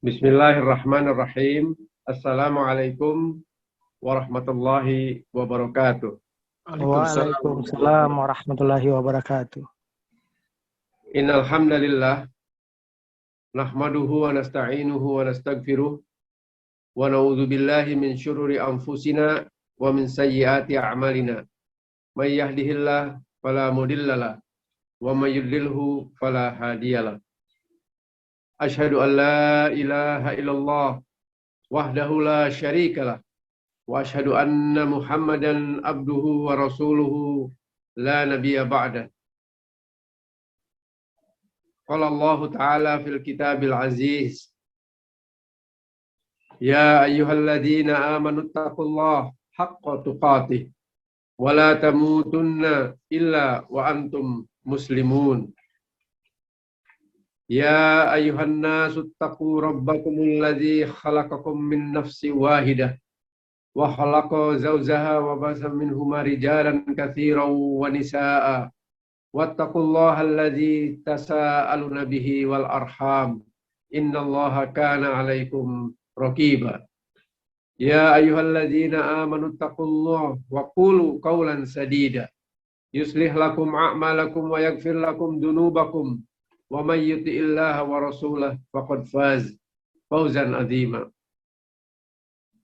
Bismillahirrahmanirrahim. Assalamualaikum warahmatullahi wabarakatuh. Waalaikumsalam warahmatullahi wabarakatuh. Innal hamdalillah nahmaduhu wa nasta'inuhu wa nastaghfiruh wa na'udzu billahi min syururi anfusina wa min sayyiati a'malina. May yahdihillahu fala mudhillalah wa may yudlilhu fala hadiyalah. Asyhadu an la ilaha illallah wahdahu la syarikalah wa asyhadu anna Muhammadan abduhu wa rasuluhu la nabiyya ba'da. Qala Allah Ta'ala fil kitabil aziz, ya ayyuhalladzina amanu taqullaha haqqa tuqatih wa la tamutunna illa wa antum muslimun. Ya ayyuhan nasu taqu rabbakumul ladzi khalaqakum min nafsin wahidah wa khalaqa zawjaha wa basa minhuma rijalan katsiran wa nisaa'a wattaqullaha alladzi tasaaluna bihi wal arham innallaha kana 'alaikum raqiba. Ya ayyuhalladzina amanu taqullaha wa qulu qawlan sadida yuslih lakum a'malakum wa yaghfir lakum dunubakum wa may yuti'illaha wa rasulahu faqad faz fawzan 'azima.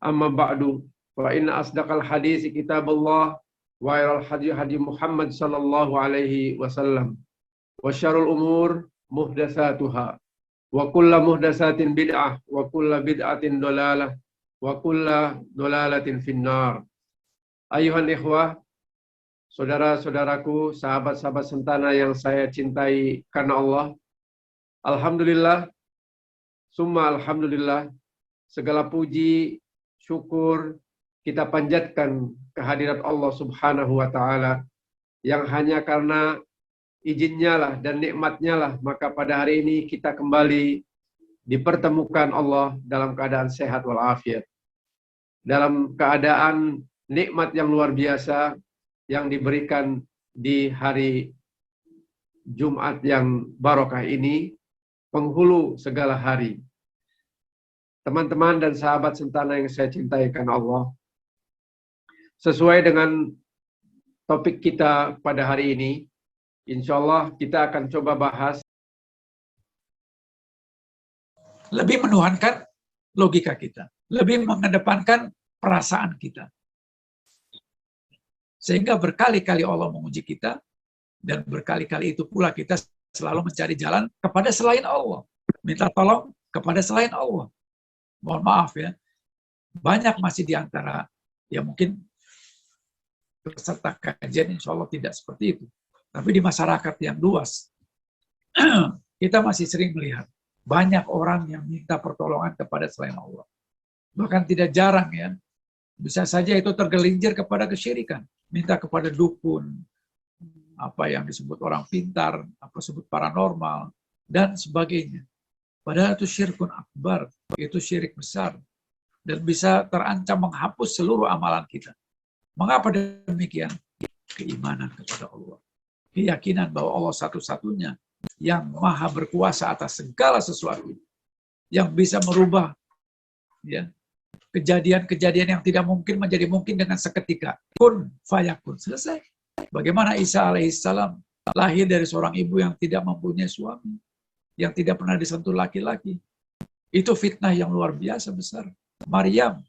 Amma ba'du, fa inna asdaqal hadits kitabullah wa khairal hadi Muhammad sallallahu alaihi wasallam wa syarrul umur muhdatsatuha wa kullu muhdatsatin bid'ah wa kullu bid'atin dhalalah wa kullu dhalalatin finnar. Ayuhan ikhwah, saudara-saudaraku, sahabat-sahabat sentana yang saya cintai karena Allah, alhamdulillah, summa alhamdulillah, segala puji, syukur kita panjatkan kehadirat Allah Subhanahu wa Ta'ala, yang hanya karena izinnya lah dan nikmatnya lah maka pada hari ini kita kembali dipertemukan Allah dalam keadaan sehat walafiat, dalam keadaan nikmat yang luar biasa yang diberikan di hari Jumat yang barokah ini, penghulu segala hari. Teman-teman dan sahabat sentana yang saya cintai karena Allah, sesuai dengan topik kita pada hari ini, insya Allah kita akan coba bahas lebih menuhankan logika kita, lebih mengedepankan perasaan kita. Sehingga berkali-kali Allah menguji kita, dan berkali-kali itu pula kita selalu mencari jalan kepada selain Allah. Minta tolong kepada selain Allah. Mohon maaf ya, banyak masih di antara yang mungkin peserta kajian insya Allah tidak seperti itu. Tapi di masyarakat yang luas, kita masih sering melihat banyak orang yang minta pertolongan kepada selain Allah. Bahkan tidak jarang ya, bisa saja itu tergelincir kepada kesyirikan. Minta kepada dukun, apa yang disebut orang pintar, apa disebut paranormal, dan sebagainya. Padahal itu syirkun akbar, itu syirik besar, dan bisa terancam menghapus seluruh amalan kita. Mengapa demikian? Keimanan kepada Allah. Keyakinan bahwa Allah satu-satunya yang maha berkuasa atas segala sesuatu, yang bisa merubah ya, kejadian-kejadian yang tidak mungkin menjadi mungkin dengan seketika. Kun fayakun, selesai. Bagaimana Isa alaihissalam lahir dari seorang ibu yang tidak mempunyai suami, yang tidak pernah disentuh laki-laki. Itu fitnah yang luar biasa besar. Maryam.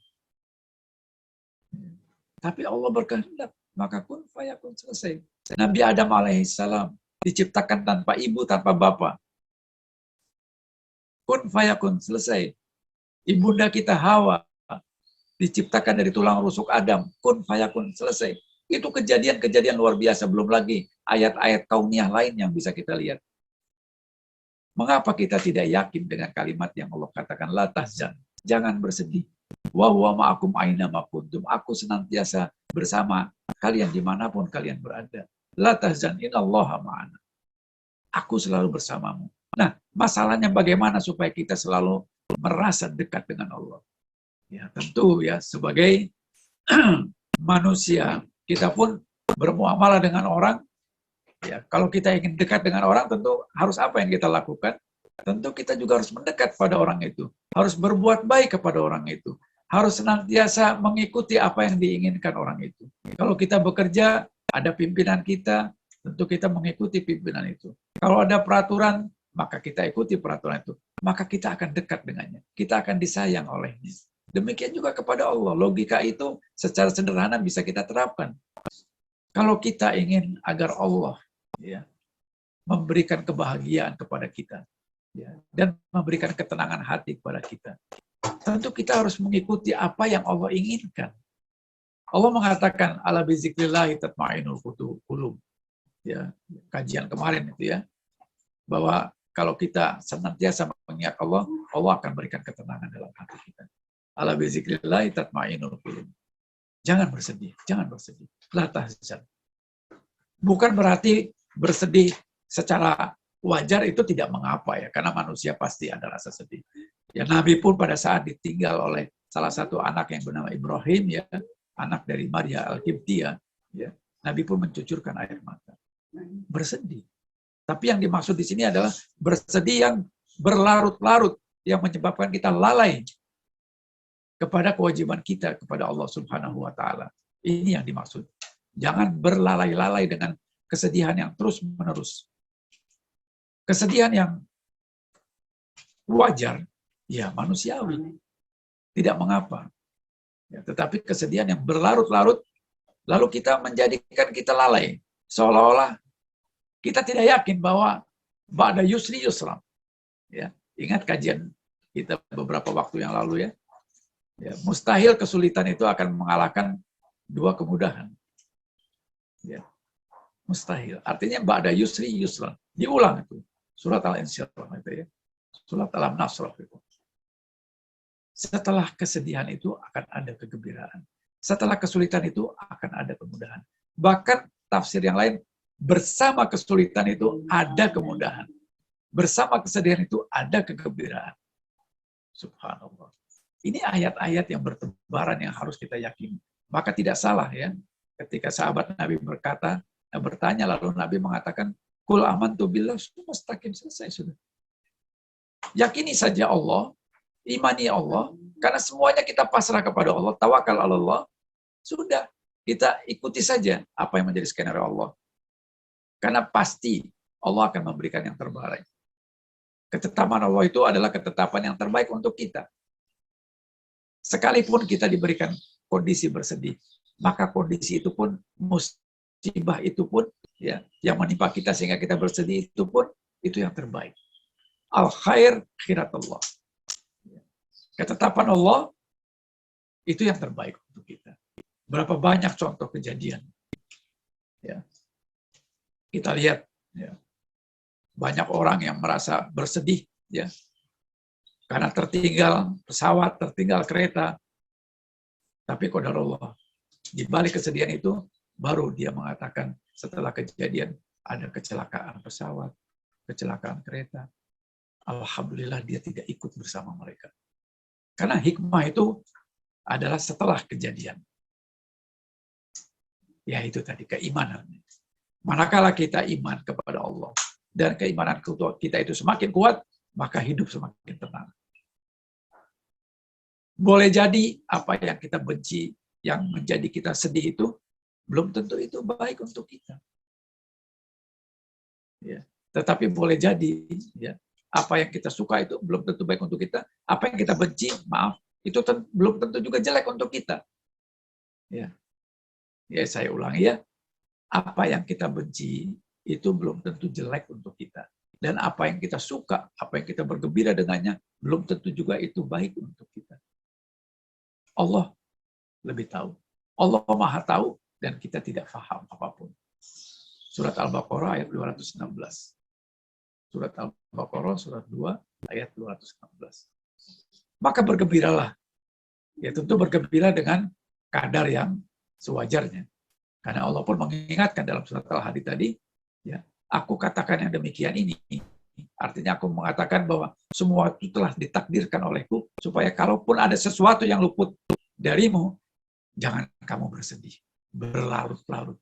Tapi Allah berkehendak, maka kun fayakun, selesai. Nabi Adam alaihissalam diciptakan tanpa ibu, tanpa bapak. Kun fayakun, selesai. Ibunda kita Hawa diciptakan dari tulang rusuk Adam, kun fayakun, selesai. Itu kejadian-kejadian luar biasa, belum lagi ayat-ayat kauniyah lain yang bisa kita lihat. Mengapa kita tidak yakin dengan kalimat yang Allah katakan, la tahzan, jangan bersedih. Wa huwa ma'akum aina ma kuntum, aku senantiasa bersama kalian dimanapun kalian berada. La tahzan, innallaha ma'ana. Aku selalu bersamamu. Nah, masalahnya bagaimana supaya kita selalu merasa dekat dengan Allah. Ya, tentu ya sebagai manusia kita pun bermuamalah dengan orang. Ya, kalau kita ingin dekat dengan orang, tentu harus apa yang kita lakukan? Tentu kita juga harus mendekat pada orang itu. harus berbuat baik kepada orang itu, harus senantiasa mengikuti apa yang diinginkan orang itu. Kalau kita bekerja, ada pimpinan kita, tentu kita mengikuti pimpinan itu. Kalau ada peraturan, maka kita ikuti peraturan itu. Maka kita akan dekat dengannya. Kita akan disayang olehnya. Demikian juga kepada Allah. Logika itu secara sederhana bisa kita terapkan. Kalau kita ingin agar Allah ya, memberikan kebahagiaan kepada kita ya, dan memberikan ketenangan hati kepada kita, tentu kita harus mengikuti apa yang Allah inginkan. Allah mengatakan ala bizikrillahi tatma'innul qulub. Ya, kajian kemarin itu ya, bahwa kalau kita senantiasa mengingat Allah, Allah akan berikan ketenangan dalam hati kita. Ala bizikrillahi tatma'innul qulub. Jangan bersedih, jangan bersedih. La tahzan. Bukan berarti bersedih secara wajar itu tidak mengapa ya, karena manusia pasti ada rasa sedih. Ya, Nabi pun pada saat ditinggal oleh salah satu anak yang bernama Ibrahim ya, anak dari Maria Al-Qibtiyah, ya, Nabi pun mencucurkan air mata. Bersedih. Tapi yang dimaksud di sini adalah bersedih yang berlarut-larut, yang menyebabkan kita lalai kepada kewajiban kita kepada Allah Subhanahu wa Ta'ala. Ini yang dimaksud. Jangan berlalai-lalai dengan kesedihan yang terus-menerus. Kesedihan yang wajar, ya manusiawi. Tidak mengapa. Ya, tetapi kesedihan yang berlarut-larut, lalu kita menjadikan kita lalai. Seolah-olah kita tidak yakin bahwa ba'da yusri yusra. Ya, ingat kajian kita beberapa waktu yang lalu ya. Ya, mustahil kesulitan itu akan mengalahkan dua kemudahan. Ya, mustahil. Artinya ba'da yusri yusra. Diulang itu. Surat Al-Insyirah itu ya. Surat Al-Nasrah itu. Setelah kesedihan itu akan ada kegembiraan. Setelah kesulitan itu akan ada kemudahan. Bahkan tafsir yang lain, bersama kesulitan itu ada kemudahan. Bersama kesedihan itu ada kegembiraan. Subhanallah. Ini ayat-ayat yang bertebaran yang harus kita yakini. Maka tidak salah ya, ketika sahabat Nabi bertanya, lalu Nabi mengatakan, Kul amantu billah, mustaqim, selesai sudah. Yakini saja Allah, imani Allah, karena semuanya kita pasrah kepada Allah, tawakal Allah, sudah, kita ikuti saja apa yang menjadi skenario Allah. Karena pasti Allah akan memberikan yang terbaik. Ketetapan Allah itu adalah ketetapan yang terbaik untuk kita. Sekalipun kita diberikan kondisi bersedih, maka kondisi itu pun, musibah itu pun, ya, yang menimpa kita sehingga kita bersedih itu pun, itu yang terbaik. Al-khair khiratullah. Ketetapan Allah, itu yang terbaik untuk kita. Berapa banyak contoh kejadian. Ya. Kita lihat, ya, banyak orang yang merasa bersedih, ya, karena tertinggal pesawat, tertinggal kereta. Tapi qadarullah, di balik kesedihan itu, baru dia mengatakan setelah kejadian ada kecelakaan pesawat, kecelakaan kereta. Alhamdulillah dia tidak ikut bersama mereka. Karena hikmah itu adalah setelah kejadian. Ya itu tadi, keimanan. Manakala kita iman kepada Allah, dan keimanan kita itu semakin kuat, maka hidup semakin tenang. Boleh jadi apa yang kita benci, yang menjadi kita sedih itu, belum tentu itu baik untuk kita. Ya. Tetapi boleh jadi, ya, apa yang kita suka itu belum tentu baik untuk kita. Apa yang kita benci, maaf, itu belum tentu juga jelek untuk kita. Ya, ya saya ulangi ya. Apa yang kita benci itu belum tentu jelek untuk kita. Dan apa yang kita suka, apa yang kita bergembira dengannya, belum tentu juga itu baik untuk kita. Allah lebih tahu. Allah Maha tahu dan kita tidak paham apapun. Surat Al-Baqarah ayat 216. Surat Al-Baqarah surat 2 ayat 216. Maka bergembiralah. Ya tentu bergembira dengan kadar yang sewajarnya. Karena Allah pun mengingatkan dalam surat Al-Hadid tadi, ya, aku katakan yang demikian ini. Artinya aku mengatakan bahwa semua itu telah ditakdirkan olehku, supaya kalaupun ada sesuatu yang luput darimu, jangan kamu bersedih, berlarut-larut.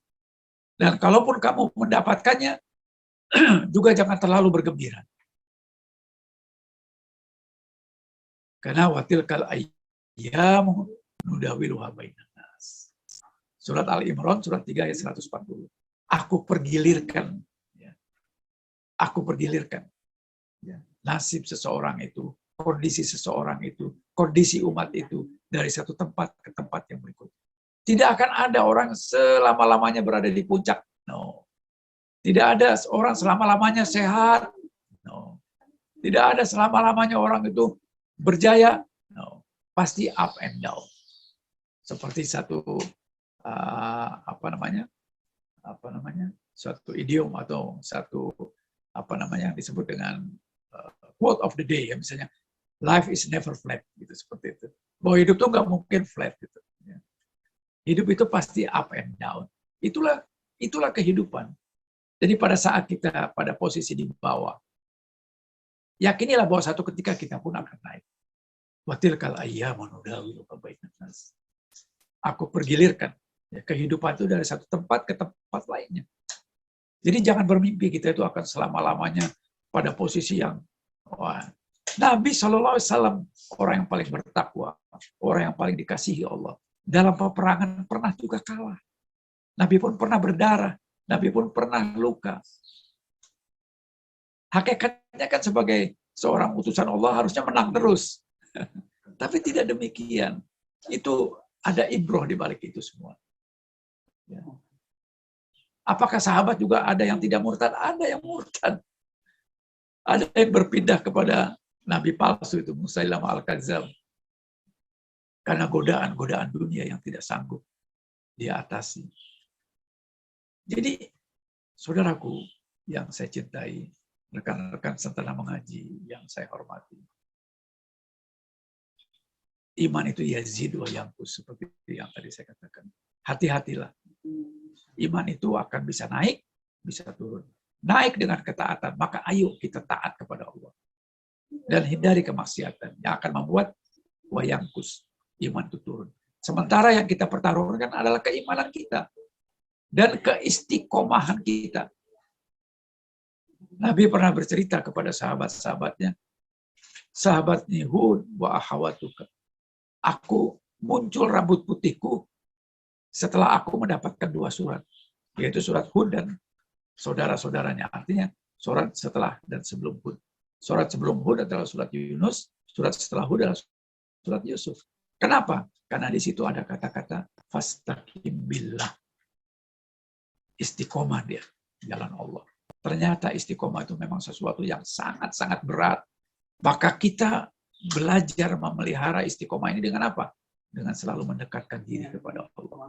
Dan kalaupun kamu mendapatkannya, juga jangan terlalu bergembira. Karena watilkal ayyamu nudawiluha bainan nas. Surat Al-Imran, surat 3 ayat 140. Aku pergilirkan. Ya. Aku pergilirkan. Ya. Nasib seseorang itu, kondisi seseorang itu, kondisi umat itu, dari satu tempat ke tempat yang berikutnya. Tidak akan ada orang selama-lamanya berada di puncak. No. Tidak ada orang selama-lamanya sehat. No. Tidak ada selama-lamanya orang itu berjaya. No. Pasti up and down. Seperti satu suatu idiom atau satu disebut dengan quote of the day, ya, misalnya life is never flat, gitu, seperti itu. Bahwa hidup tuh nggak mungkin flat, gitu. Hidup itu pasti up and down. Itulah kehidupan. Jadi pada saat kita pada posisi di bawah, yakinilah bahwa satu ketika kita pun akan naik. Watilkal ayyamu nudawiluha bainan nas. Aku pergilirkan ya, kehidupan itu dari satu tempat ke tempat lainnya. Jadi jangan bermimpi kita itu akan selama-lamanya pada posisi yang Nabi SAW orang yang paling bertakwa, orang yang paling dikasihi Allah. Dalam peperangan pernah juga kalah. Nabi pun pernah berdarah, Nabi pun pernah luka. Hakikatnya kan sebagai seorang utusan Allah harusnya menang terus. Tapi tidak demikian. Itu ada ibroh di balik itu semua. Ya. Apakah sahabat juga ada yang tidak murtad? Ada yang murtad. Ada yang berpindah kepada nabi palsu itu, Musailamah al-Kadzdzab. Karena godaan-godaan dunia yang tidak sanggup dia atasi. Jadi, saudaraku yang saya cintai, rekan-rekan sentana mengaji yang saya hormati. Iman itu yazid wa yanqus, seperti yang tadi saya katakan. Hati-hatilah. Iman itu akan bisa naik, bisa turun. Naik dengan ketaatan, maka ayo kita taat kepada Allah. Dan hindari kemaksiatan yang akan membuat wa yanqus, iman itu turun. Sementara yang kita pertaruhkan adalah keimanan kita dan keistiqomahan kita. Nabi pernah bercerita kepada sahabat-sahabatnya, sahabatnya Hud wa akhawatuka. Aku muncul rambut putihku setelah aku mendapatkan 2 surat, yaitu surat Hud dan saudara-saudaranya. Artinya surat setelah dan sebelum Hud. Surat sebelum Hud adalah surat Yunus, surat setelah Hud adalah surat Yusuf. Kenapa? Karena di situ ada kata-kata fastaqim billah. Istiqomah dia, jalan Allah. Ternyata istiqomah itu memang sesuatu yang sangat-sangat berat. Maka kita belajar memelihara istiqomah ini dengan apa? Dengan selalu mendekatkan diri kepada Allah.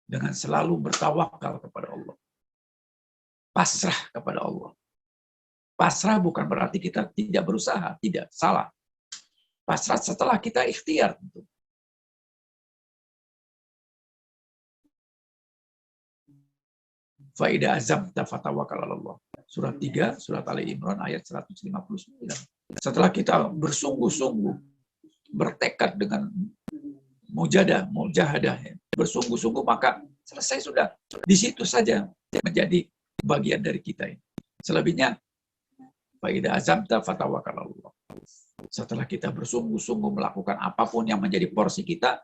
Dengan selalu bertawakal kepada Allah. Pasrah kepada Allah. Pasrah bukan berarti kita tidak berusaha. Tidak, salah. Pasrah setelah kita ikhtiar. Fa'idha azamta fatawakal Allah. Surat 3, surat Ali Imran ayat 159. Setelah kita bersungguh-sungguh, bertekad dengan mujahadah, bersungguh-sungguh, maka selesai sudah. Di situ saja menjadi bagian dari kita ini. Selebihnya, fa'idha azamta fatawakal Allah. Setelah kita bersungguh-sungguh melakukan apapun yang menjadi porsi kita,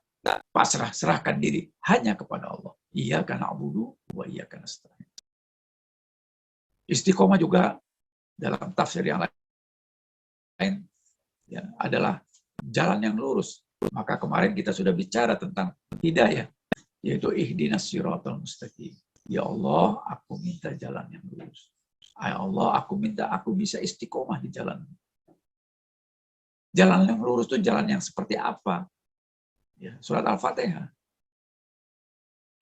pasrah, serahkan diri hanya kepada Allah. Iyyaka na'budu wa iyyaka nasta'in. Istiqomah juga dalam tafsir yang lain ya, adalah jalan yang lurus. Maka kemarin kita sudah bicara tentang hidayah, yaitu ihdinas siratal mustaqim. Ya Allah, aku minta jalan yang lurus. Ya Allah, aku minta aku bisa istiqomah di jalan. Jalan yang lurus itu jalan yang seperti apa? Ya, surat Al-Fatihah.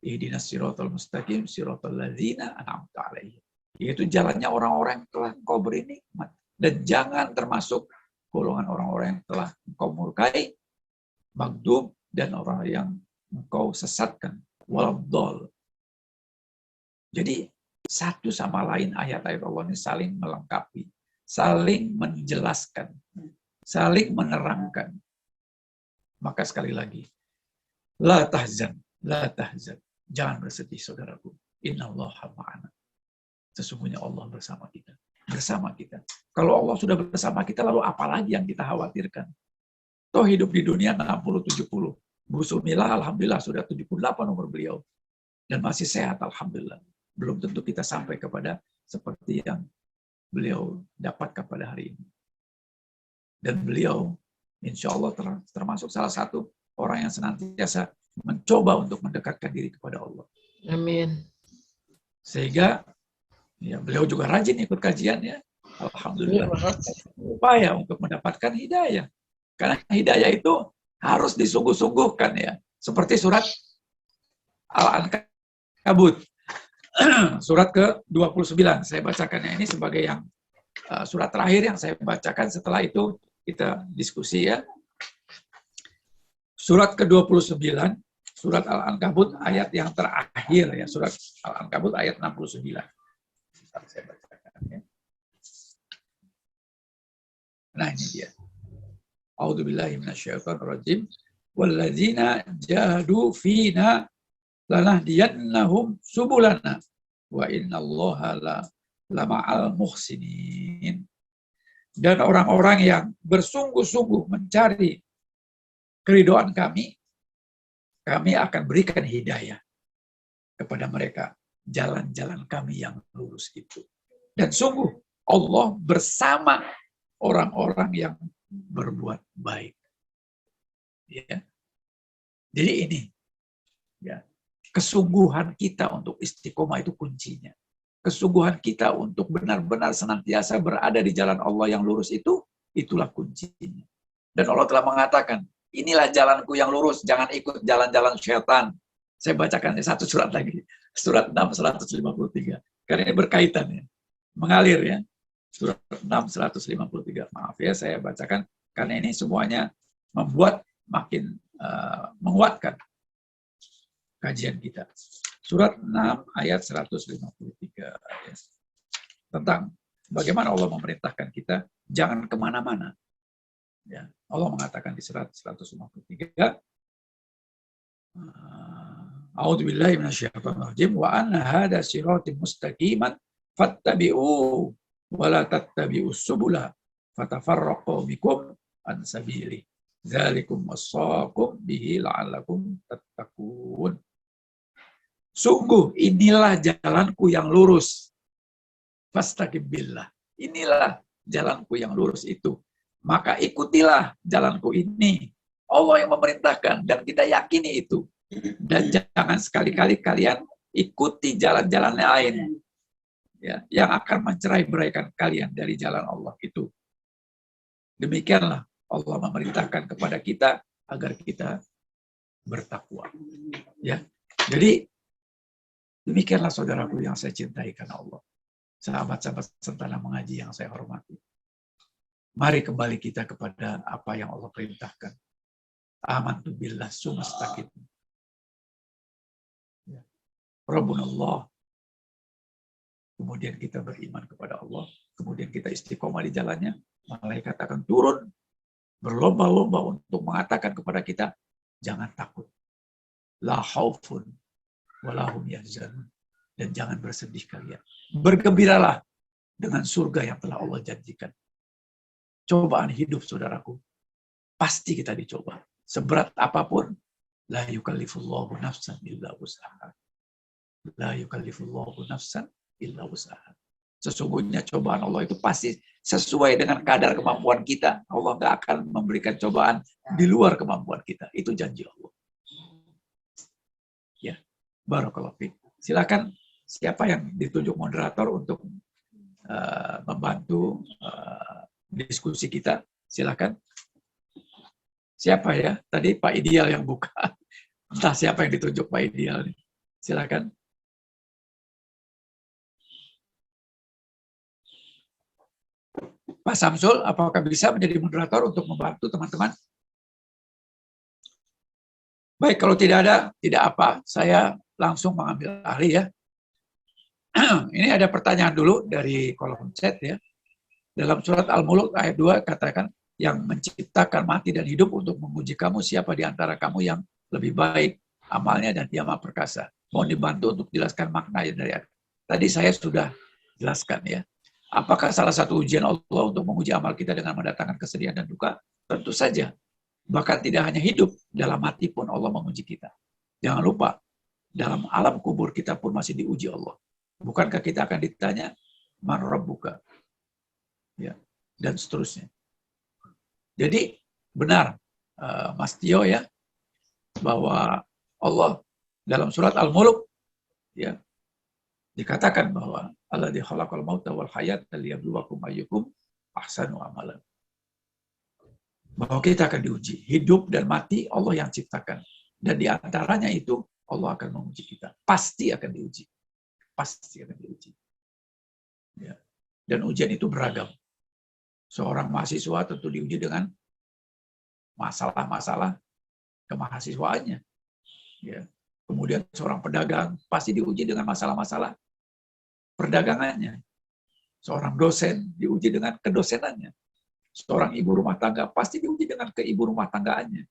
Ihdinas siratal mustaqim, siratal ladzina an'amta 'alaihim. Yaitu jalannya orang-orang yang telah engkau beri nikmat. Dan jangan termasuk golongan orang-orang yang telah engkau murkai, maghdub, dan orang yang engkau sesatkan. Waladhdall. Jadi satu sama lain ayat-ayat Allah ini saling melengkapi, saling menjelaskan, saling menerangkan. Maka sekali lagi, la tahzan, la tahzan. Jangan bersedih, saudaraku. Innallaha ma'ana. Sesungguhnya Allah bersama kita. bersama kita. Kalau Allah sudah bersama kita, lalu apalagi yang kita khawatirkan? Toh hidup di dunia 60-70. Bu Sumilah, alhamdulillah sudah 78 umur beliau. Dan masih sehat, alhamdulillah. Belum tentu kita sampai kepada seperti yang beliau dapatkan pada hari ini. Dan beliau, insya Allah termasuk salah satu orang yang senantiasa mencoba untuk mendekatkan diri kepada Allah. Amin. Sehingga ya, beliau juga rajin ikut kajian ya. Alhamdulillah. Upaya untuk mendapatkan hidayah. Karena hidayah itu harus disungguh-sungguhkan ya. Seperti surat Al-Ankabut. Surat ke-29. Saya bacakannya ini sebagai yang surat terakhir yang saya bacakan. Setelah itu kita diskusi ya. Surat ke-29. Surat Al-Ankabut ayat yang terakhir ya. Surat Al-Ankabut ayat 69. Saya bacakan ya. Nah ini dia. A'udzubillahi minasyaitonirrajim. Walladzina jahadu fina lanahdiyannahum subulana wa innallaha lama'al muhsinin. Dan orang-orang yang bersungguh-sungguh mencari keridhaan kami akan berikan hidayah kepada mereka jalan-jalan kami yang lurus itu. Dan sungguh Allah bersama orang-orang yang berbuat baik. Ya. Jadi ini ya, kesungguhan kita untuk istiqomah itu kuncinya. Kesungguhan kita untuk benar-benar senantiasa berada di jalan Allah yang lurus itu, itulah kuncinya. Dan Allah telah mengatakan, inilah jalanku yang lurus, jangan ikut jalan-jalan syaitan. Saya bacakan satu surat lagi, surat 6, 153. Karena ini berkaitan ya, mengalir ya. Surat 6, 153. Maaf ya, saya bacakan karena ini semuanya membuat makin menguatkan kajian kita. Surat 6 ayat 153 ya. Tentang bagaimana Allah memerintahkan kita jangan kemana-mana. Ya, Allah mengatakan di surat 153, A'udzubillahi minasyaitonirrajim wa anna hada siratal mustaqiman fattabi'u wa la tattabi'us subula fatafarraqu bikum an sabili. Dzalikum wassaqum bihi la'allakum tattaqun. Sungguh inilah jalanku yang lurus. Fastaqim billah. Inilah jalanku yang lurus itu. Maka ikutilah jalanku ini. Allah yang memerintahkan dan kita yakini itu. Dan jangan sekali-kali kalian ikuti jalan-jalan lain ya, yang akan mencerai-beraikan kalian dari jalan Allah itu. Demikianlah Allah memerintahkan kepada kita agar kita bertakwa. Ya, jadi demikianlah saudaraku yang saya cintai karena Allah. Sahabat-sahabat Sentana Mengaji yang saya hormati. Mari kembali kita kepada apa yang Allah perintahkan. Amantu billah sumastaqim. Ya. Rabbunallah. Kemudian kita beriman kepada Allah. Kemudian kita istiqomah di jalannya. Malaikat akan turun. Berlomba-lomba untuk mengatakan kepada kita. Jangan takut. La khaufun. Walahum yahzanun. Dan jangan bersedih kalian. Bergembiralah dengan surga yang telah Allah janjikan. Cobaan hidup, saudaraku, pasti kita dicoba. Seberat apapun, la yukallifullahu nafsan illa wus'aha. La yukallifullahu nafsan illa wus'aha. Sesungguhnya cobaan Allah itu pasti sesuai dengan kadar kemampuan kita. Allah nggak akan memberikan cobaan di luar kemampuan kita. Itu janji Allah. Ya, barakallahu fiik. Silakan siapa yang ditunjuk moderator untuk membantu diskusi kita, silakan. Siapa ya? Tadi Pak Ideal yang buka. Entah siapa yang ditunjuk Pak Ideal. Silakan. Pak Samsul, apakah bisa menjadi moderator untuk membantu teman-teman? Baik, kalau tidak ada, tidak apa. Saya langsung mengambil alih ya. Ini ada pertanyaan dulu dari kolom chat ya. Dalam surat Al-Mulk ayat 2 katakan, yang menciptakan mati dan hidup untuk menguji kamu, siapa di antara kamu yang lebih baik amalnya dan dia maha perkasa. Mohon dibantu untuk jelaskan maknanya dari ayat. Tadi saya sudah jelaskan ya. Apakah salah satu ujian Allah untuk menguji amal kita dengan mendatangkan kesedihan dan duka? Tentu saja. Bahkan tidak hanya hidup, dalam mati pun Allah menguji kita. Jangan lupa, dalam alam kubur kita pun masih diuji Allah. Bukankah kita akan ditanya, man rabbuka? Ya, dan seterusnya. Jadi benar, Mas Tio ya, bahwa Allah dalam surat Al-Mulk ya, dikatakan bahwa alladzi khalaqal mauta wal hayata liyabluwakum ayyukum ahsanu amalan. Bahwa kita akan diuji. Hidup dan mati Allah yang ciptakan. Dan di antaranya itu Allah akan menguji kita. Pasti akan diuji. Pasti akan diuji. Ya. Dan ujian itu beragam. Seorang mahasiswa tentu diuji dengan masalah-masalah kemahasiswaannya. Ya. Kemudian seorang pedagang pasti diuji dengan masalah-masalah perdagangannya. Seorang dosen diuji dengan kedosenannya. Seorang ibu rumah tangga pasti diuji dengan keibu rumah tanggaannya.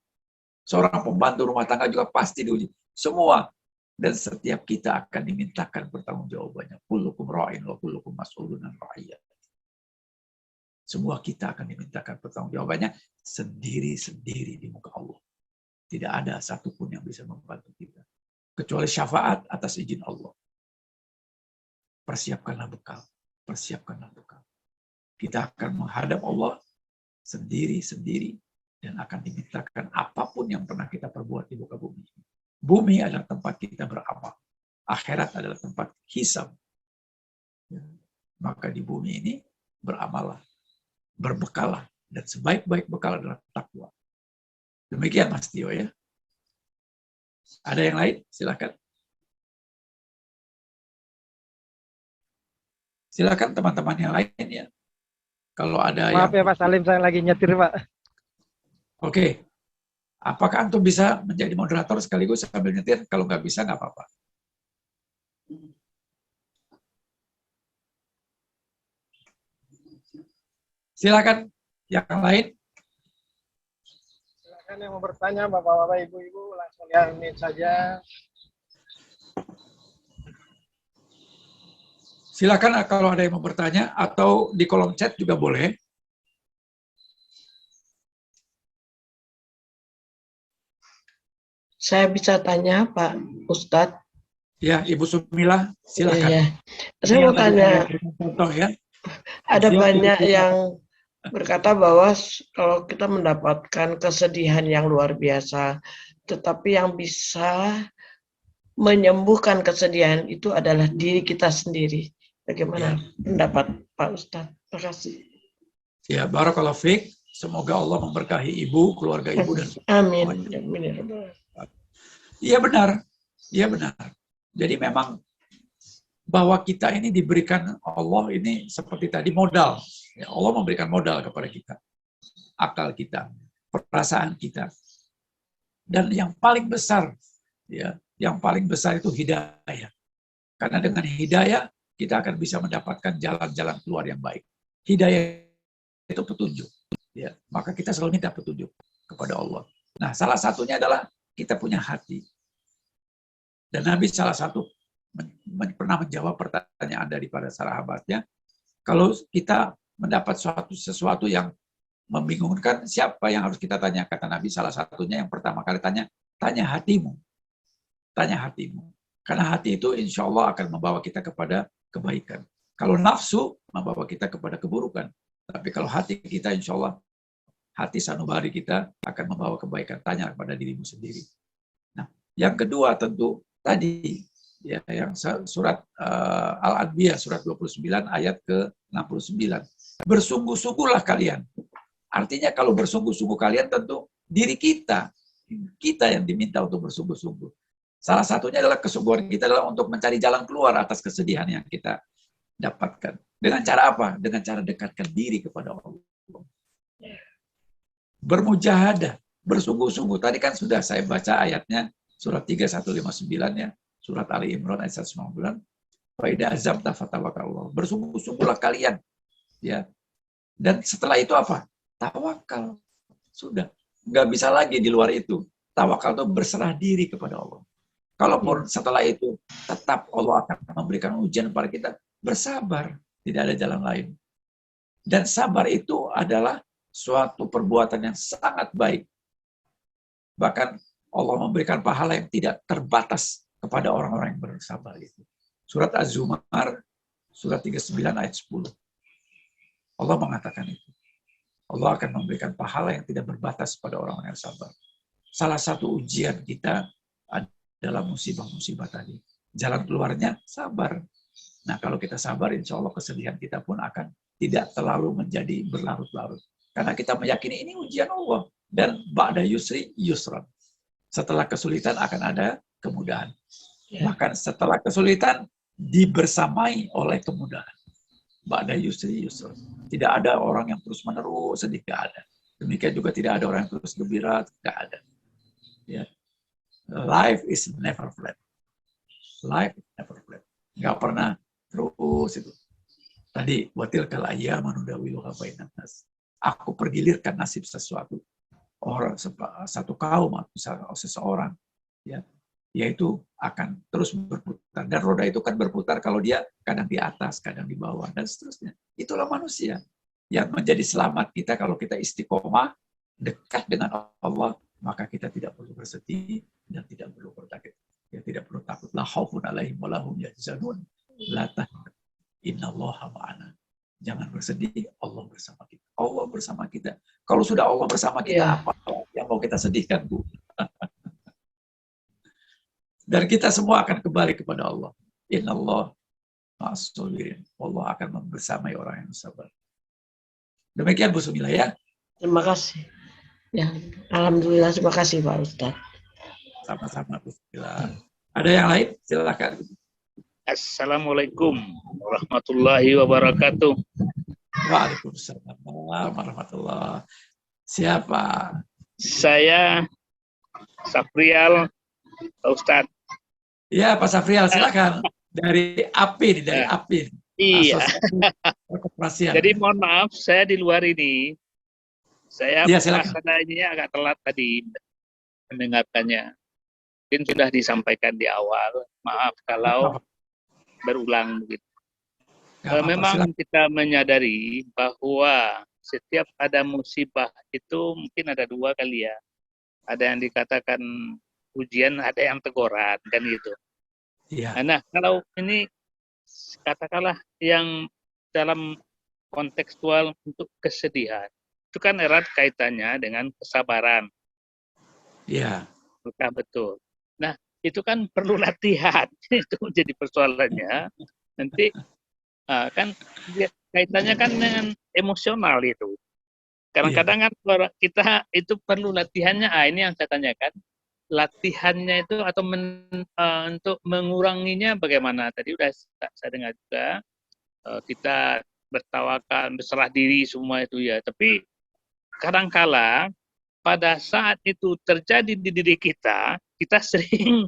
Seorang pembantu rumah tangga juga pasti diuji. Semua. Dan setiap kita akan dimintakan pertanggungjawabannya. Kullukum ra'in wa kullukum mas'ulun an ra'iyah. Semua kita akan dimintakan pertanggungjawabannya sendiri-sendiri di muka Allah. Tidak ada satupun yang bisa membantu kita. Kecuali syafaat atas izin Allah. Persiapkanlah bekal. Persiapkanlah bekal. Kita akan menghadap Allah sendiri-sendiri dan akan dimintakan apapun yang pernah kita perbuat di muka bumi. Bumi adalah tempat kita beramal. Akhirat adalah tempat hisab. Maka di bumi ini beramallah, berbekalah, dan sebaik-baik bekal adalah takwa. Demikian Mas Tio ya. Ada yang lain? Silakan. Silakan teman-teman yang lain ya. Kalau ada Maaf ya Pak Salim, saya lagi nyetir Pak. Oke. Apakah Antum bisa menjadi moderator sekaligus sambil nyetir? Kalau nggak bisa, nggak apa-apa. Silakan yang lain. Silakan yang mau bertanya, Bapak-bapak, Ibu-ibu, langsung lihat saja. Silakan kalau ada yang mau bertanya atau di kolom chat juga boleh. Saya bisa tanya Pak Ustadz? Ya, Ibu Sumila, silakan. Ya. Saya mau tanya, contoh ya. ada banyak yang berkata bahwa kalau kita mendapatkan kesedihan yang luar biasa, tetapi yang bisa menyembuhkan kesedihan itu adalah diri kita sendiri. Bagaimana pendapat Pak Ustadz? Terima kasih. Ya, barakallahu fiik. Semoga Allah memberkahi Ibu, keluarga Ibu dan amin. Iya benar. Iya benar. Jadi memang bahwa kita ini diberikan Allah ini seperti tadi modal. Ya, Allah memberikan modal kepada kita. Akal kita, perasaan kita. Dan yang paling besar, ya, yang paling besar itu hidayah. Karena dengan hidayah kita akan bisa mendapatkan jalan-jalan keluar yang baik. Hidayah itu petunjuk. Ya, maka kita selalu minta petunjuk kepada Allah. Nah, salah satunya adalah kita punya hati. Dan Nabi salah satu pernah menjawab pertanyaan daripada sahabatnya, kalau kita mendapat sesuatu yang membingungkan, siapa yang harus kita tanya? Kata Nabi salah satunya yang pertama kali tanya hatimu. Tanya hatimu. Karena hati itu insya Allah akan membawa kita kepada kebaikan. Kalau nafsu, membawa kita kepada keburukan. Tapi kalau hati kita insya Allah, hati sanubari kita akan membawa kebaikan. Tanya kepada dirimu sendiri. Nah, yang kedua tentu tadi, ya, yang surat Al-Anbiya, surat 29 ayat ke-69. Bersungguh-sungguhlah kalian. Artinya kalau bersungguh-sungguh kalian tentu diri kita yang diminta untuk bersungguh-sungguh. Salah satunya adalah kesungguhan kita adalah untuk mencari jalan keluar atas kesedihan yang kita dapatkan. Dengan cara apa? Dengan cara dekatkan diri kepada Allah. Bermujahadah, bersungguh-sungguh. Tadi kan sudah saya baca ayatnya, surat 3159 ya, surat Ali Imran ayat 190. Fa idza azamta fatawakkallah. Bersungguh-sungguhlah kalian. Ya. Dan setelah itu apa? Tawakal. Sudah. Nggak bisa lagi di luar itu. Tawakal itu berserah diri kepada Allah. Kalaupun setelah itu tetap Allah akan memberikan ujian kepada kita, bersabar. Tidak ada jalan lain. Dan sabar itu adalah suatu perbuatan yang sangat baik. Bahkan Allah memberikan pahala yang tidak terbatas kepada orang-orang yang bersabar itu. Surat Az-Zumar, surat 39 ayat 10. Allah mengatakan itu. Allah akan memberikan pahala yang tidak berbatas pada orang-orang yang sabar. Salah satu ujian kita adalah musibah-musibah tadi. Jalan keluarnya sabar. Nah, kalau kita sabar, insya Allah kesedihan kita pun akan tidak terlalu menjadi berlarut-larut. Karena kita meyakini ini ujian Allah. Dan ba'da yusri yusran. Setelah kesulitan akan ada kemudahan. Bahkan setelah kesulitan dibersamai oleh kemudahan. Ba'da yusri yusran. Tidak ada orang yang terus-menerus sedih, tidak ada. Demikian juga tidak ada orang yang terus gembira, tidak ada. Ya. Life is never flat. Life is never flat. Nggak pernah terus itu. Tadi, watil kal ayyaman nudawiluha bainan nas. Aku pergilirkan nasib sesuatu. Orang, satu kaum atau seseorang, ya, yaitu akan terus berputar. Dan roda itu kan berputar kalau dia kadang di atas, kadang di bawah, dan seterusnya. Itulah manusia. Yang menjadi selamat kita kalau kita istiqomah, dekat dengan Allah, maka kita tidak perlu bersedih dan tidak perlu bertakut. Ya, tidak perlu takut. La khaufun alaihim wa lahum yahzanun. La tahzan. Innallaha ma'ana. Jangan bersedih, Allah bersama kita. Allah bersama kita. Kalau sudah Allah bersama kita, apa yang mau kita sedihkan, Bu? Dan kita semua akan kembali kepada Allah. Innallah ma'as-sabirin. Allah akan membersamai orang yang sabar. Demikian Bu Sumila ya. Terima kasih. Ya, alhamdulillah, terima kasih Pak Ustadz. Sama-sama Bu Sumila. Ada yang lain? Silakan. Assalamualaikum warahmatullahi wabarakatuh. Waalaikumsalam warahmatullahi. Siapa? Saya Safrial, Pak Ustadz. Ya, Pak Safrial, silakan. Dari APIN, dari APIN. Iya. Perkoperasian. Jadi mohon maaf, saya di luar ini. Saya ya, silakan. ini agak telat tadi mendengarkannya. Mungkin sudah disampaikan di awal. Maaf kalau berulang begitu. Memang kita menyadari bahwa setiap ada musibah itu mungkin ada dua kali ya. Ada yang dikatakan ujian, ada yang teguran, kan gitu. Iya. Nah, kalau ini katakanlah yang dalam kontekstual untuk kesedihan, itu kan erat kaitannya dengan kesabaran. Iya. Betul. Nah, itu kan perlu latihan. Itu menjadi persoalannya. Nanti kan kaitannya kan dengan emosional itu. Kadang-kadang kan kita itu perlu latihannya. Ini yang saya tanyakan. Latihannya itu atau untuk menguranginya bagaimana? Tadi udah saya dengar juga. Kita bertawakal, berserah diri semua itu ya. Tapi kadangkala pada saat itu terjadi di diri kita, kita sering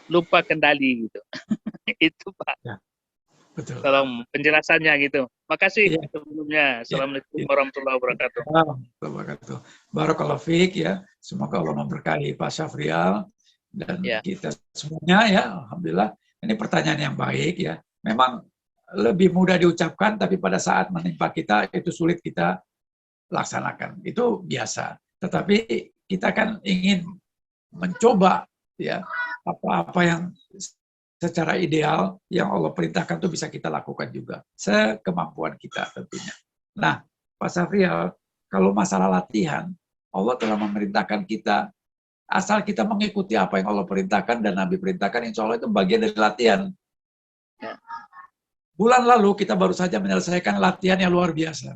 lupa kendali gitu. Itu Pak. Ya, betul. Tolong penjelasannya gitu. Makasih ya. sebelumnya. Assalamualaikum warahmatullahi wabarakatuh. Wabarakatuh. Barakallahu fiik ya. Semoga Allah memberkahi Pak Syafrial dan kita semuanya ya. Alhamdulillah. Ini pertanyaan yang baik ya. Memang lebih mudah diucapkan, tapi pada saat menimpa kita itu sulit kita laksanakan. Itu biasa. Tetapi kita kan ingin mencoba ya apa-apa yang secara ideal yang Allah perintahkan itu bisa kita lakukan juga sekemampuan kita tentunya. Nah, Pak Safrial, kalau masalah latihan, Allah telah memerintahkan kita asal kita mengikuti apa yang Allah perintahkan dan Nabi perintahkan, insya Allah itu bagian dari latihan. Bulan lalu kita baru saja menyelesaikan latihan yang luar biasa,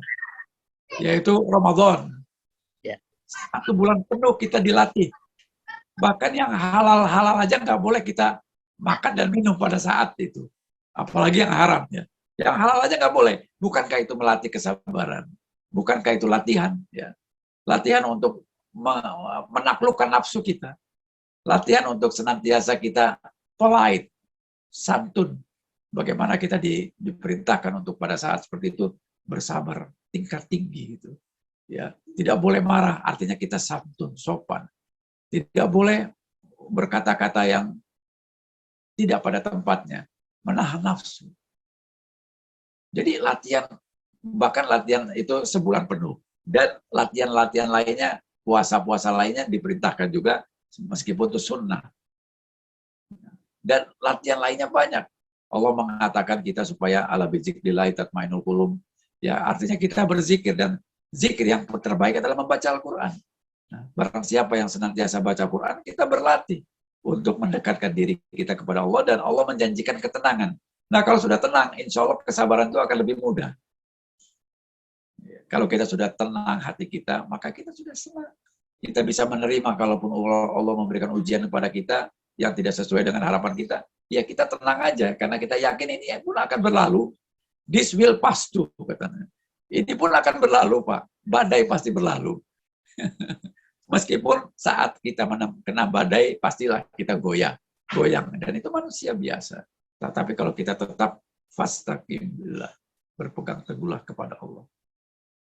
yaitu Ramadan. 1 bulan penuh kita dilatih. Bahkan yang halal-halal aja nggak boleh kita makan dan minum pada saat itu. Apalagi yang haram. Ya. Yang halal aja nggak boleh. Bukankah itu melatih kesabaran? Bukankah itu latihan? Ya. Latihan untuk menaklukkan nafsu kita. Latihan untuk senantiasa kita polite, santun. Bagaimana kita diperintahkan untuk pada saat seperti itu bersabar tingkat tinggi gitu. Ya, tidak boleh marah, artinya kita santun, sopan. Tidak boleh berkata-kata yang tidak pada tempatnya, menahan nafsu. Jadi latihan, bahkan latihan itu sebulan penuh. Dan latihan-latihan lainnya, puasa-puasa lainnya diperintahkan juga meskipun itu sunnah. Dan latihan lainnya banyak. Allah mengatakan kita supaya ala bizikrillah tatmainul qulub. Ya, artinya kita berzikir, dan zikir yang terbaik adalah membaca Al-Quran. Nah, barang siapa yang senantiasa baca Quran, kita berlatih untuk mendekatkan diri kita kepada Allah, dan Allah menjanjikan ketenangan. Nah, kalau sudah tenang, insya Allah kesabaran itu akan lebih mudah. Kalau kita sudah tenang hati kita, maka kita sudah senang. Kita bisa menerima kalaupun Allah memberikan ujian kepada kita yang tidak sesuai dengan harapan kita, ya kita tenang aja, karena kita yakin ini pun akan berlalu. This will pass too, katanya. Ini pun akan berlalu, Pak. Badai pasti berlalu. Meskipun saat kita kena badai, pastilah kita goyang. Dan itu manusia biasa. Tetapi kalau kita tetap fastaqim billah, berpegang teguhlah kepada Allah.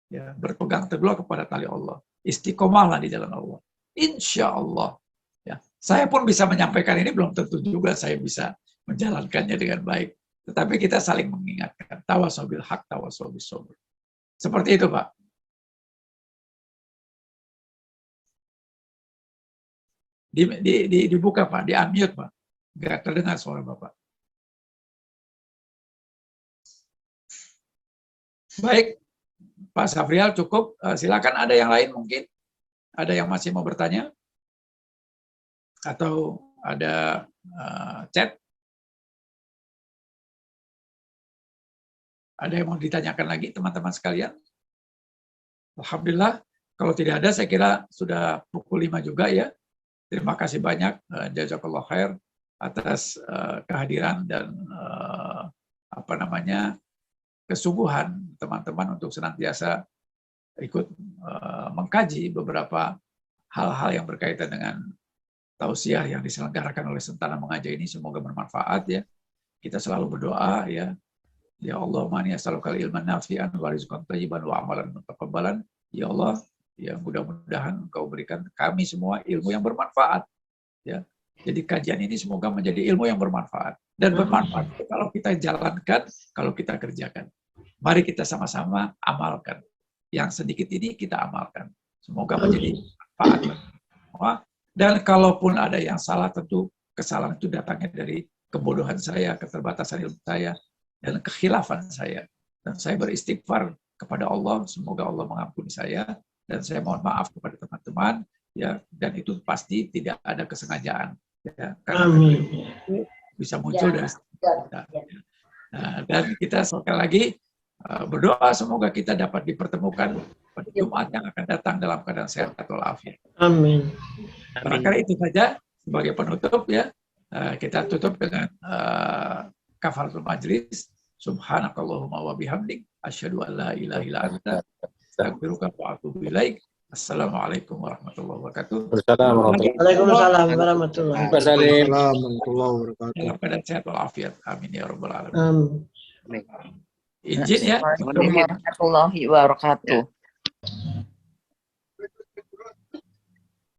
Ya, berpegang teguhlah kepada tali Allah. Istiqomahlah di jalan Allah. Insya Allah. Ya, saya pun bisa menyampaikan ini, belum tentu juga saya bisa menjalankannya dengan baik. Tetapi kita saling mengingatkan. Tawasau bil haq, tawasau bis sabr. Seperti itu, Pak. Dibuka, Pak. Di-unmute, Pak. Nggak terdengar suara Bapak. Baik, Pak Safrial cukup. Silakan, ada yang lain mungkin. Ada yang masih mau bertanya? Atau ada chat? Ada yang mau ditanyakan lagi, teman-teman sekalian? Alhamdulillah, kalau tidak ada, saya kira sudah pukul 5 juga ya. Terima kasih banyak, jazakallah khair, atas kehadiran dan kesungguhan teman-teman untuk senantiasa ikut mengkaji beberapa hal-hal yang berkaitan dengan tausiah yang diselenggarakan oleh Sentana Mengaji ini. Semoga bermanfaat ya. Kita selalu berdoa ya. Ya Allah, mani as'alukal ilman nafi'an wa rizqan thayyiban wa amalan mutaqabbalan. Ya Allah, ya mudah-mudahan Engkau berikan kami semua ilmu yang bermanfaat. Ya. Jadi kajian ini semoga menjadi ilmu yang bermanfaat. Dan bermanfaat kalau kita jalankan, kalau kita kerjakan. Mari kita sama-sama amalkan. Yang sedikit ini kita amalkan. Semoga menjadi manfaat bagi semua. Dan kalaupun ada yang salah, tentu kesalahan itu datangnya dari kebodohan saya, keterbatasan ilmu saya, dan kekhilafan saya. Dan saya beristighfar kepada Allah, semoga Allah mengampuni saya, dan saya mohon maaf kepada teman-teman, ya, dan itu pasti tidak ada kesengajaan. Ya, karena itu bisa muncul dari kita. Nah, dan kita sekali lagi berdoa semoga kita dapat dipertemukan pada Jumat yang akan datang dalam keadaan sehat walafiat. Amin. Barangkali itu saja sebagai penutup ya. Kita tutup dengan kafaratul majlis. Subhanakallahumma wa bihamdik asyhadu an la ilaha illa anta astaghfiruka wa atubu ilaik. Assalamualaikum warahmatullahi wabarakatuh. Waalaikumsalam warahmatullahi wabarakatuh. Dalam keadaan sehat walafiat. Amin ya rabbal alamin. wabarakatuh. Izin ya. Assalamualaikum warahmatullahi wabarakatuh.